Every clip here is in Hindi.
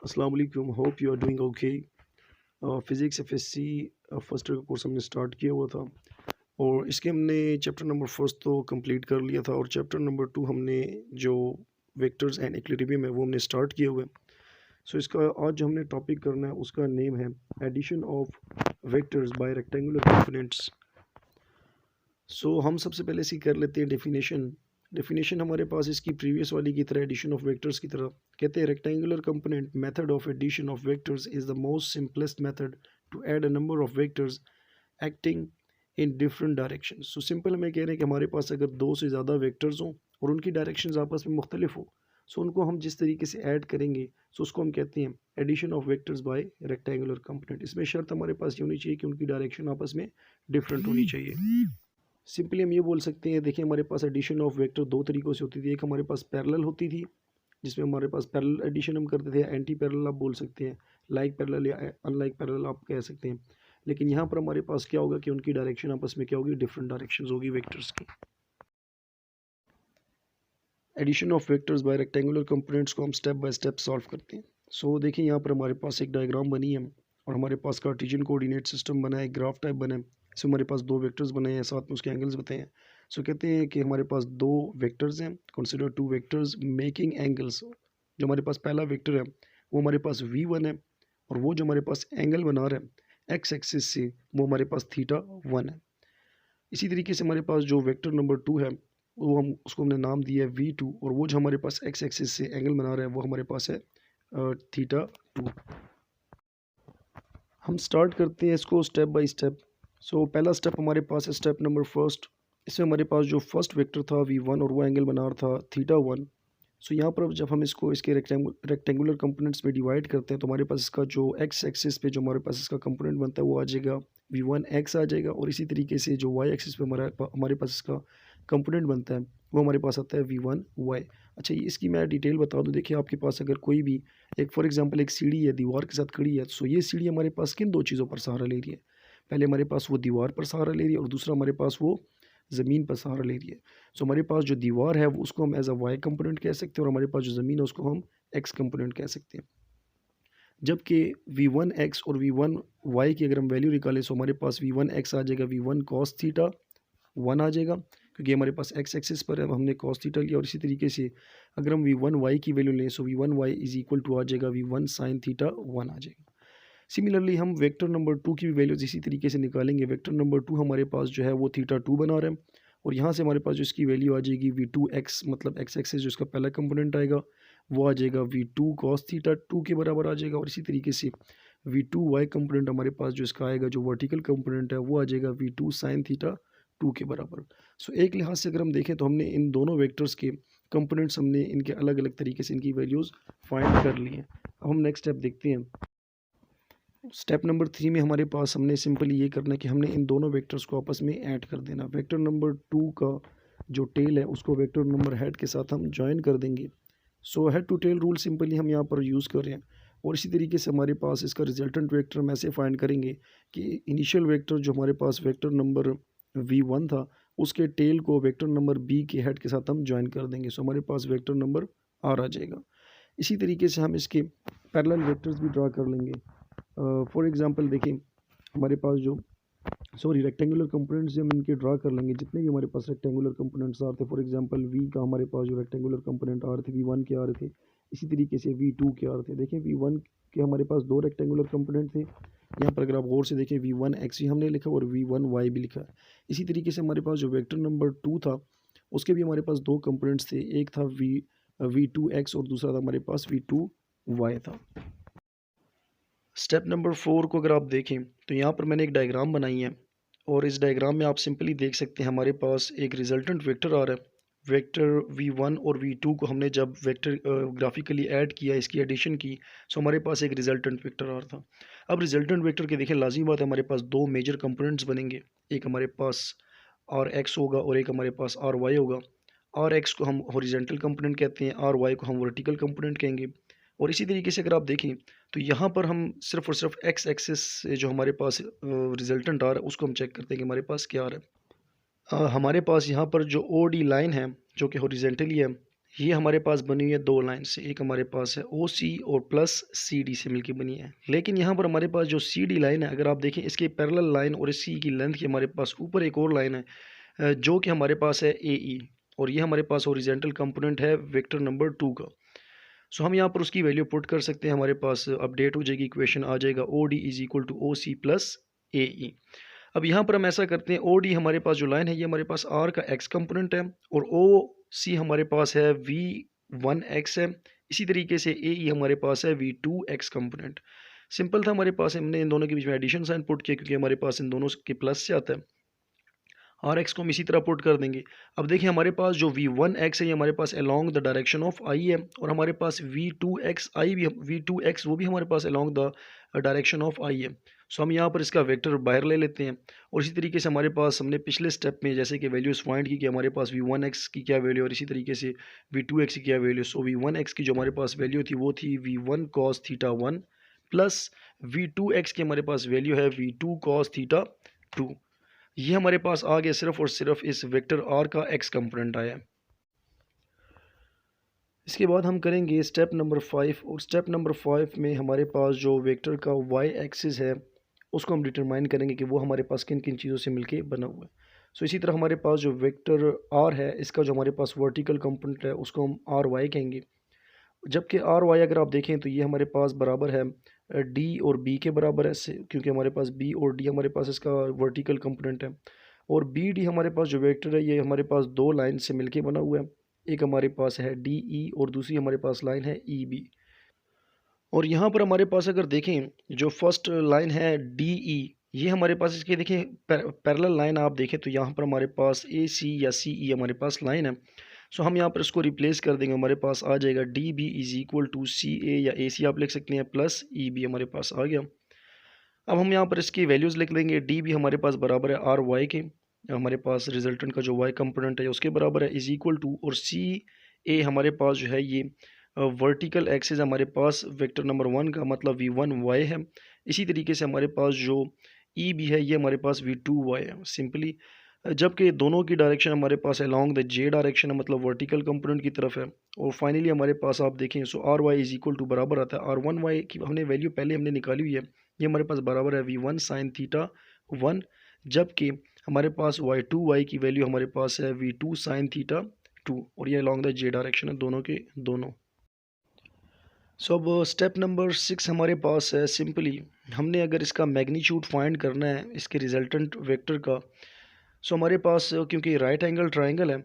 अस्सलाम वालेकुम, hope you are doing okay. Physics FSC first year का कोर्स हमने स्टार्ट किया हुआ था और इसके हमने चैप्टर नंबर फर्स्ट तो कंप्लीट कर लिया था और चैप्टर नंबर टू हमने जो वेक्टर्स एंड इक्विलिब्रियम है वो हमने स्टार्ट किया हुआ है। सो इसका आज जो हमने टॉपिक करना है उसका नेम है addition of vectors by rectangular components. So हम सबसे पहले इसकी कर लेते हैं डेफिनेशन हमारे पास इसकी प्रीवियस वाली की तरह एडिशन ऑफ वेक्टर्स की तरह कहते हैं rectangular component method of addition of vectors is the most simplest method to add a number of vectors acting in different direction. So simple में कह रहे हैं कि हमारे पास अगर दो से ज़्यादा वेक्टर्स हों और उनकी डायरेक्शंस आपस में मुख्तलिफ हो, सो उनको हम जिस तरीके से ऐड करेंगे सो उसको हम कहते हैं addition of vectors by rectangular component. इसमें शर्त हमारे पास ये होनी चाहिए कि उनकी डायरेक्शन आपस में डिफरेंट होनी चाहिए। सिंपली हम ये बोल सकते हैं, देखिए हमारे पास एडिशन ऑफ वेक्टर दो तरीक़ों से होती थी। एक हमारे पास पैरेलल होती थी जिसमें हमारे पास पैरेलल एडिशन हम करते थे, एंटी पैरेलल आप बोल सकते हैं, लाइक पैरेलल या अनलाइक पैरेलल आप कह सकते हैं। लेकिन यहाँ पर हमारे पास क्या होगा कि उनकी डायरेक्शन आपस में क्या होगी, डिफरेंट डायरेक्शंस होगी वेक्टर्स की। Addition of vectors by rectangular components को हम स्टेप बाय स्टेप सॉल्व करते हैं। सो देखिए यहाँ पर हमारे पास एक डायग्राम बनी है और हमारे पास कार्टेशियन कोऑर्डिनेट सिस्टम बना है, ग्राफ टाइप बना है। इसमें हमारे पास दो वेक्टर्स बने हैं, साथ में उसके एंगल्स बताए हैं। सो कहते हैं कि हमारे पास दो वेक्टर्स हैं, consider two vectors making angles. जो हमारे पास पहला वेक्टर है वो हमारे पास v1 है और वो जो हमारे पास एंगल बना रहा है एक्स एक्सिस से वो हमारे पास θ1 है। इसी तरीके से हमारे पास जो वेक्टर नंबर टू है वो हम उसको हमने नाम दिया है v2 और वो जो हमारे पास एक्स एक्सिस से एंगल बना रहा है वो हमारे पास है θ2। हम स्टार्ट करते हैं इसको स्टेप बाय स्टेप। सो पहला स्टेप हमारे पास है स्टेप नंबर फर्स्ट। इसमें हमारे पास जो फर्स्ट वेक्टर था v1 और वो एंगल बना रहा था θ1। सो यहाँ पर जब हम इसको इसके रेक्टेंगुलर कंपोनेंट्स में डिवाइड करते हैं तो हमारे पास इसका जो एक्स एक्सिस पे जो हमारे पास इसका कंपोनेंट बनता है वो आ जाएगा v1x आ जाएगा और इसी तरीके से जो y एक्सिस पे हमारे पास इसका कंपोनेंट बनता है वो हमारे पास आता है v1y। अच्छा, ये इसकी मैं डिटेल बता दूँ। देखिए आपके पास अगर कोई भी एक फॉर एग्जांपल एक सीढ़ी है दीवार के साथ खड़ी है, सो ये सीढ़ी हमारे पास किन दो चीज़ों पर सहारा ले रही है, पहले हमारे पास वो दीवार पर सहारा ले रही है और दूसरा हमारे पास वो ज़मीन पर सहारा ले रही है। सो हमारे पास जो दीवार है वो उसको हम एज अ वाई कंपोनेंट कह सकते हैं और हमारे पास जो ज़मीन है उसको हम एक्स कंपोनेंट कह सकते हैं। जबकि v1x और v1y की अगर हम वैल्यू निकालें तो हमारे पास v1x आ जाएगा v1 cos थीटा 1 आ जाएगा, क्योंकि हमारे पास एक्स एक्सिस पर है हमने cos थीटा लिया। और इसी तरीके से अगर हम v1y की वैल्यू लें सो v1y इज इक्वल टू आ जाएगा v1 sin थीटा 1 आ जाएगा। सिमिलरली हम वेक्टर नंबर टू की भी वैल्यूज इसी तरीके से निकालेंगे। वेक्टर नंबर टू हमारे पास जो है वो θ2 बना रहा है और यहाँ से हमारे पास जो इसकी वैल्यू आ जाएगी v2x मतलब एक्स एक्सिस जो इसका पहला कंपोनेंट आएगा वो आ जाएगा v2 cos थीटा 2 के बराबर आ जाएगा। और इसी तरीके से v2y कंपोनेंट हमारे पास जो इसका आएगा जो वर्टिकल कंपोनेंट है वो आ जाएगा v2 sin थीटा 2 के बराबर। सो एक लिहाज से अगर हम देखें तो हमने इन दोनों वेक्टर्स के कंपोनेंट्स हमने इनके अलग अलग तरीके से इनकी वैल्यूज़ फाइंड कर ली हैं। अब हम नेक्स्ट स्टेप देखते हैं। स्टेप नंबर 3 में हमारे पास हमने सिंपली ये करना है कि हमने इन दोनों वेक्टर्स को आपस में ऐड कर देना। वेक्टर नंबर 2 का जो टेल है उसको वेक्टर नंबर हेड के साथ हम ज्वाइन कर देंगे। So head to tail rule simply हम यहाँ पर यूज़ कर रहे हैं और इसी तरीके से हमारे पास इसका रिजल्टेंट वेक्टर हम ऐसे फाइंड करेंगे कि इनिशियल वेक्टर जो हमारे पास वेक्टर नंबर v1 था उसके टेल को वेक्टर नंबर b के हेड के साथ हम ज्वाइन कर देंगे। सो हमारे पास वेक्टर नंबर r आ जाएगा। इसी तरीके से हम इसके पैरेलल वेक्टर्स भी ड्रा कर लेंगे। फॉर एग्जांपल देखिए हमारे पास जो रेक्टेंगुलर कंपोनेंट्स हम इनके ड्रा कर लेंगे। जितने भी हमारे पास रेक्टेंगुलर कंपोनेंट्स आ रहे थे, फॉर एग्जांपल v का हमारे पास जो रेक्टेंगुलर कंपोनेंट आ रहे थे v1 के आ रहे थे, इसी तरीके से v2 के आ रहे थे। देखें v1 के हमारे पास दो रेक्टेंगुलर कंपोनेंट थे, यहाँ पर अगर आप गौर से देखें v1x भी हमने लिखा और v1y भी लिखा है। इसी तरीके से हमारे पास जो वेक्टर नंबर 2 था उसके भी हमारे पास दो कंपोनेंट्स थे, एक था v2x और दूसरा था हमारे पास v2y था। स्टेप नंबर 4 को अगर आप देखें तो यहाँ पर मैंने एक डायग्राम बनाई है और इस डायग्राम में आप सिंपली देख सकते हैं हमारे पास एक रिजल्टेंट वेक्टर आ रहा है। वेक्टर v1 और v2 को हमने जब वेक्टर ग्राफिकली ऐड किया, इसकी एडिशन की, सो हमारे पास एक रिजल्टेंट वेक्टर आ रहा था। अब रिजल्टेंट वेक्टर के देखें लाजमी बात है हमारे पास दो मेजर कंपोनेंट्स बनेंगे, एक हमारे पास rx होगा और एक हमारे पास ry होगा। rx को हम हॉरिजॉन्टल कंपोनेंट कहते हैं, ry को हम वर्टिकल कंपोनेंट कहेंगे। और इसी तरीके से अगर आप देखें तो यहाँ पर हम सिर्फ और सिर्फ एक्स एक्सिस से जो हमारे पास रिजल्टेंट आ रहा है उसको हम चेक करते हैं कि हमारे पास क्या आ रहा है। हमारे पास यहाँ पर जो ओ डी लाइन है जो कि हॉरिजॉन्टली है, ये हमारे पास बनी हुई है दो लाइन से, एक हमारे पास है ओ सी और प्लस सी डी से मिलकर बनी है। लेकिन यहाँ पर हमारे पास जो सी डी लाइन है, अगर आप देखें इसके पैरेलल लाइन और इस सी की लेंथ की हमारे पास ऊपर एक और लाइन है जो कि हमारे पास है ए ई, और ये हमारे पास हॉरिजॉन्टल कंपोनेंट है वेक्टर नंबर 2 का। सो हम यहाँ पर उसकी वैल्यू पुट कर सकते हैं, हमारे पास अपडेट हो जाएगी, इक्वेशन आ जाएगा o d is equal to o c plus a e. अब यहाँ पर हम ऐसा करते हैं, ओ डी हमारे पास जो लाइन है ये हमारे पास आर का एक्स कंपोनेंट है, और ओ सी हमारे पास है वी वन एक्स है। इसी तरीके से ए ई हमारे पास है V two X component. Simple था हमारे पास, हमने इन दोनों के बीच में एडिशन साइन पुट किया क्योंकि हमारे पास इन दोनों के प्लस से आता है। आर एक्स को हम इसी तरह पुट कर देंगे। अब देखिए हमारे पास जो वी वन एक्स है ये हमारे पास अलोंग द डायरेक्शन ऑफ आई है, और हमारे पास वी टू एक्स आई भी, वी टू एक्स वो भी हमारे पास अलोंग द डायरेक्शन ऑफ आई है। सो हम यहाँ पर इसका वेक्टर बाहर ले लेते हैं, और इसी तरीके से हमारे पास हमने पिछले स्टेप में जैसे कि वैल्यूज़ फाइंड की कि हमारे पास वी वन एक्स की क्या वैल्यू और इसी तरीके से वी टू एक्स की क्या value. So V one X की जो हमारे पास वैल्यू थी वो थी V one cos theta one, plus V two X की हमारे पास वैल्यू है V two cos theta two. ये हमारे पास आ गया सिर्फ और सिर्फ इस वेक्टर आर का एक्स कंपोनेंट आया है। इसके बाद हम करेंगे स्टेप नंबर 5, और स्टेप नंबर 5 में हमारे पास जो वेक्टर का वाई एक्सिस है उसको हम डिटरमाइन करेंगे कि वो हमारे पास किन किन चीज़ों से मिलके बना हुआ है। सो इसी तरह हमारे पास जो वेक्टर आर है इसका जो हमारे पास वर्टिकल कंपोनेंट है उसको हम आर वाई कहेंगे, जबकि आर वाई अगर आप देखें तो ये हमारे पास बराबर है डी और बी के बराबर है, क्योंकि हमारे पास बी और डी हमारे पास इसका वर्टिकल कंपोनेंट है। और बी डी हमारे पास जो वेक्टर है ये हमारे पास दो लाइन से मिलके बना हुआ है, एक हमारे पास है डी ई और दूसरी हमारे पास लाइन है ई बी। और यहाँ पर हमारे पास अगर देखें जो फर्स्ट लाइन है डी ई, ये हमारे पास इसके देखें पैरेलल लाइन आप देखें तो यहाँ पर हमारे पास ए सी या सी ई हमारे पास लाइन है। सो हम यहाँ पर इसको रिप्लेस कर देंगे, हमारे पास आ जाएगा d b is equal to c a या ए सी आप लिख सकते हैं प्लस ई बी हमारे पास आ गया। अब हम यहाँ पर इसकी वैल्यूज़ लिख लेंगे, डी बी हमारे पास बराबर है आर वाई के, हमारे पास रिजल्टेंट का जो वाई कंपोनेंट है उसके बराबर है, इज इक्वल टू, और सी ए हमारे पास जो है ये वर्टिकल एक्सिस हमारे पास वेक्टर नंबर 1 का मतलब वी वन वाई है। इसी तरीके से हमारे पास जो ई बी है ये हमारे पास वी टू वाई है सिंपली, जबकि दोनों की डायरेक्शन हमारे पास अलोंग द जे डायरेक्शन है मतलब वर्टिकल कंपोनेंट की तरफ है। और फाइनली हमारे पास आप देखें so r y is equal to बराबर आता है आर वन वाई की हमने वैल्यू पहले हमने निकाली हुई है, ये हमारे पास बराबर है V one sine theta one, जबकि हमारे पास वाई टू वाई की वैल्यू हमारे पास है V two sine theta two, और ये अलोंग द जे डायरेक्शन है दोनों के दोनों। सो अब स्टेप नंबर 6 हमारे पास है, सिंपली हमने अगर इसका मैग्नीट्यूड फाइंड करना है इसके रिजल्टेंट वेक्टर का। सो हमारे पास क्योंकि राइट एंगल ट्राइंगल है,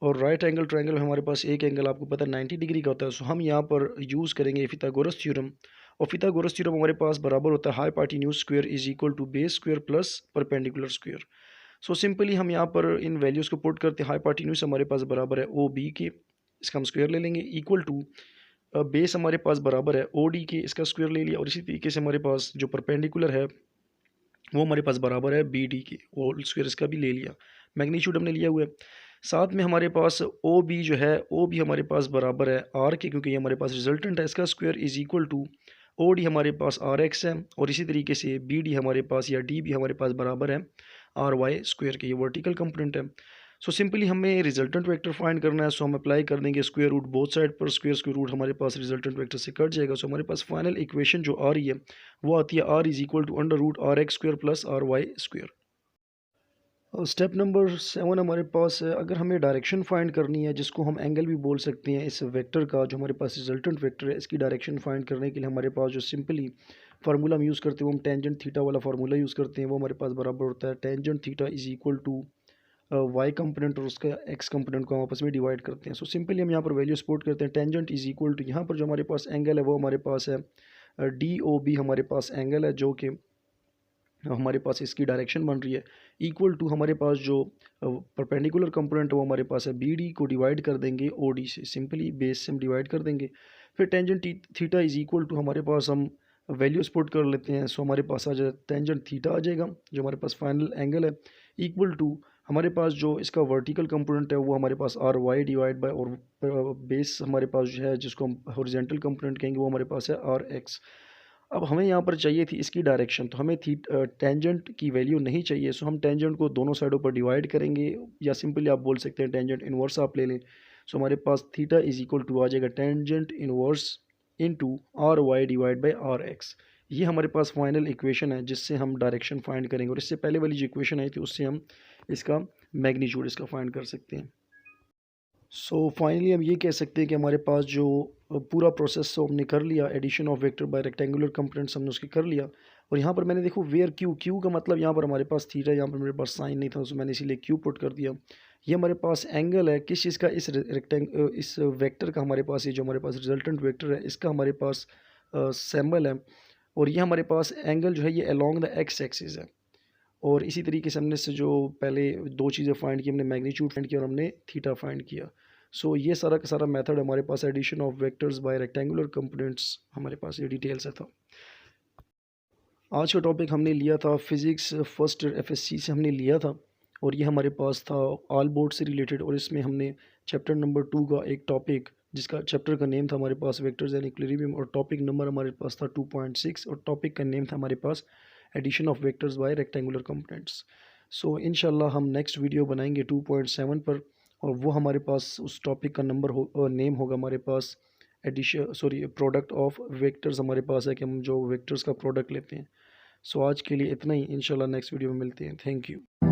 और राइट एंगल ट्राइंगल में हमारे पास एक एंगल आपको पता है 90 डिग्री का होता है। सो हम यहाँ पर यूज़ करेंगे फिथागोरस थ्योरम, और फिथागोरस थ्योरम हमारे पास बराबर होता है hypotenuse square is equal to base square plus perpendicular square. So simply हम यहाँ पर इन वैल्यूज़ को पुट करते हैं, हाइपोटेन्यूज हमारे पास बराबर है ओ बी के, इसका हम स्क्वायर ले लेंगे, इक्वल टू बेस हमारे पास बराबर है ओ डी के, इसका स्क्वायर ले लिया, और इसी तरीके से हमारे पास जो परपेंडिकुलर है वो हमारे पास बराबर है बी डी के, होल स्क्वायर इसका भी ले लिया, मैग्नीट्यूड हमने लिया हुआ है। साथ में हमारे पास ओ बी जो है ओ बी हमारे पास बराबर है आर के, क्योंकि ये हमारे पास रिजल्टेंट है, इसका square is equal to O D हमारे पास आर एक्स है, और इसी तरीके से बी डी हमारे पास या डी बी हमारे पास बराबर है आर वाई स्क्वायर के, ये वर्टिकल कंपोनेंट है। सो सिंपली हमें रिजल्टेंट वेक्टर फाइंड करना है, सो हम अप्लाई कर देंगे स्क्वायर रूट बोथ साइड पर, स्क्वायर रूट हमारे पास रिजल्टेंट वेक्टर से कट जाएगा। सो हमारे पास फाइनल इक्वेशन जो आ रही है वो आती है R is equal to under root R X square plus R Y square. और स्टेप नंबर 7 हमारे पास है, अगर हमें डायरेक्शन फाइंड करनी है जिसको हम एंगल भी बोल सकते हैं, इस वेक्टर का जो हमारे पास रिजल्टेंट वेक्टर है इसकी डायरेक्शन फाइंड करने के लिए हमारे पास जो सिंपली फार्मूला हम यूज़ करते हैं वो हम टेंजेंट थीटा वाला फार्मूला यूज़ करते हैं, वो हमारे पास बराबर होता है tangent theta is equal to Y component और उसका एक्स कंपोनेंट को हम आपस में डिवाइड करते हैं। सो सिंपली हम यहाँ पर वैल्यू सपोर्ट करते हैं, टेंजेंट इज इक्वल टू, यहाँ पर जो हमारे पास एंगल है वो हमारे पास है डी ओ बी हमारे पास एंगल है जो कि हमारे पास इसकी डायरेक्शन बन रही है, इक्वल टू हमारे पास जो परपेंडिकुलर कंपोनेंट है वो हमारे पास है बी डी को डिवाइड कर देंगे ओ डी से, सिंपली बेस से हम डिवाइड कर देंगे। फिर tangent theta is equal to हमारे पास हम वैल्यू सपोर्ट कर लेते हैं, सो हमारे पास आ जाए टेंजेंट थीटा आ जाएगा जो हमारे पास फाइनल एंगल है, इक्वल टू हमारे पास जो इसका वर्टिकल कंपोनेंट है वो हमारे पास आर वाई डिवाइड बाय, और बेस हमारे पास जो है जिसको हम हॉरिजॉन्टल कंपोनेंट कहेंगे वो हमारे पास है आर एक्स। अब हमें यहाँ पर चाहिए थी इसकी डायरेक्शन, तो हमें थी टेंजेंट की वैल्यू नहीं चाहिए, सो हम टेंजेंट को दोनों साइडों पर डिवाइड करेंगे, या सिंपली आप बोल सकते हैं टेंजेंट इन्वर्स आप ले लें। सो हमारे पास थीटा इज इक्वल टू आ जाएगा tangent inverse into R Y divide by R X. ये हमारे पास फाइनल इक्वेशन है जिससे हम डायरेक्शन फाइंड करेंगे, और इससे पहले वाली जो इक्वेशन आई थी उससे हम इसका मैग्नीट्यूड इसका फाइंड कर सकते हैं। सो फाइनली हम ये कह सकते हैं कि हमारे पास जो पूरा प्रोसेस तो हमने कर लिया, addition of vector by rectangular components हमने उसके कर लिया। और यहाँ पर मैंने देखो वेयर क्यू, क्यू का मतलब यहाँ पर हमारे पास थीटा, यहाँ पर मेरे पास साइन नहीं था, तो मैंने इसीलिए क्यू पुट कर दिया। ये हमारे पास एंगल है किस चीज़ का, इस वेक्टर का हमारे पास, ये जो हमारे पास रिजल्टेंट वेक्टर है इसका हमारे पास सैम्बल है। और ये हमारे पास एंगल जो है ये अलोंग द एक्स एक्सिस है। और इसी तरीके से हमने से जो पहले दो चीज़ें फाइंड की, हमने मैग्नीट्यूड फाइंड किया और हमने थीटा फाइंड किया। सो ये सारा का सारा मेथड हमारे पास addition of vectors by rectangular components, हमारे पास ये डिटेल्स है था। आज का टॉपिक हमने लिया था फिज़िक्स फर्स्ट एफएससी से हमने लिया था, और ये हमारे पास था ऑल बोर्ड से रिलेटेड। और इसमें हमने चैप्टर नंबर 2 का एक टॉपिक, जिसका चैप्टर का नेम था हमारे पास वेक्टर्स एंड इक्विलिब्रियम, और टॉपिक नंबर हमारे पास था 2.6, और टॉपिक का नेम था हमारे पास addition of vectors by rectangular components. So इंशाल्लाह हम नेक्स्ट वीडियो बनाएंगे 2.7 पर, और वो हमारे पास उस टॉपिक का नेम होगा हमारे पास addition, sorry, product of vectors हमारे पास है कि हम जो वेक्टर्स का प्रोडक्ट लेते हैं। सो आज के लिए इतना ही, इंशाल्लाह नेक्स्ट वीडियो में मिलते हैं। Thank you.